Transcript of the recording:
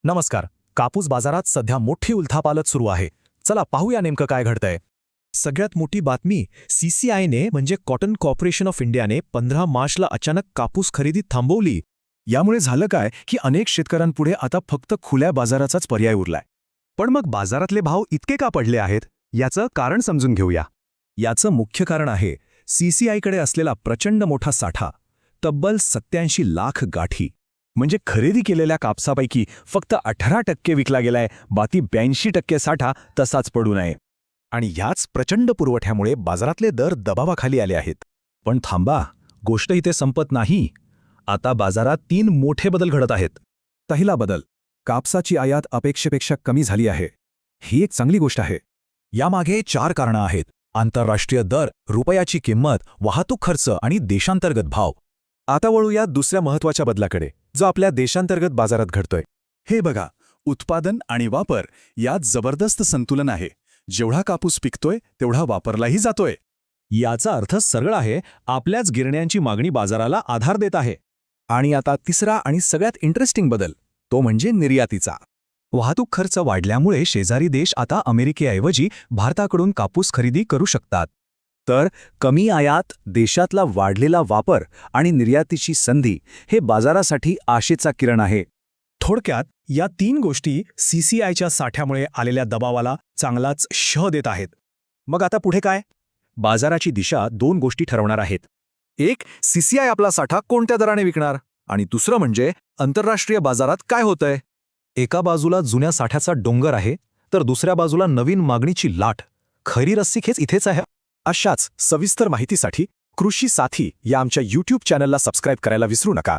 नमस्कार. कापूस बाजारात सध्या मोठी उलथापालथ सुरू आहे. चला पाहूया नेमकं काय घडतंय. सगळ्यात मोठी बातमी, CCIने म्हणजे कॉटन कॉर्पोरेशन ऑफ इंडियाने 15 मार्चला अचानक कापूस खरेदी थांबवली. यामुळे झालं काय की अनेक शेतकऱ्यांपुढे आता फक्त खुल्या बाजाराचाच पर्याय उरलाय. पण मग बाजारातले भाव इतके का पडले आहेत? याचं कारण समजून घेऊया. याचं मुख्य कारण आहे CCIकडे असलेला प्रचंड मोठा साठा, तब्बल 87 लाख गाठी. म्हणजे खरेदी केलेल्या कापसापैकी फक्त 18% विकला गेलाय, बाकी 82% साठा तसाच पडू नये. आणि ह्याच प्रचंड पुरवठ्यामुळे बाजारातले दर दबावाखाली आले आहेत. पण थांबा, गोष्ट इथे संपत नाही. आता बाजारात 3 मोठे बदल घडत आहेत. पहिला बदल, कापसाची आयात अपेक्षेपेक्षा कमी झाली आहे. ही एक चांगली गोष्ट आहे. यामागे 4 कारणं आहेत: आंतरराष्ट्रीय दर, रुपयाची किंमत, वाहतूक खर्च आणि देशांतर्गत भाव. आता वळूया दुसऱ्या महत्त्वाच्या बदलाकडे, जो आपल्या देशांतर्गत बाजारात घडतोय. हे बघा, उत्पादन आणि वापर यात जबरदस्त संतुलन आहे. जेवढा कापूस पिकतोय तेवढा वापरलाही जातोय. याचा अर्थ सरळ आहे, आपल्याच गिरण्यांची मागणी बाजाराला आधार देत आहे. आणि आता तिसरा आणि सगळ्यात इंटरेस्टिंग बदल, तो म्हणजे निर्यातीचा. वाहतूक खर्च वाढल्यामुळे शेजारी देश आता अमेरिकेऐवजी भारताकडून कापूस खरेदी करू शकतात. तर कमी आयात, देशातला वाढलेला वापर आणि निर्यातीची संधी हे बाजारासाठी आशेचा किरण आहे. थोडक्यात या 3 गोष्टी CCIच्या साठ्यामुळे आलेल्या दबावाला चांगलाच शह देत आहेत. मग आता पुढे काय? बाजाराची दिशा 2 गोष्टी ठरवणार आहेत. एक, CCI आपला साठा कोणत्या दराने विकणार, आणि दुसरं म्हणजे आंतरराष्ट्रीय बाजारात काय होतंय. एका बाजूला जुन्या साठ्याचा डोंगर आहे, तर दुसऱ्या बाजूला नवीन मागणीची लाट. खरी रस्सीखेच इथेच आहे. अशाच सविस्तर माहितीसाठी कृषी साथी या आमच्या YouTube चॅनलला सबस्क्राईब करायला विसरू नका.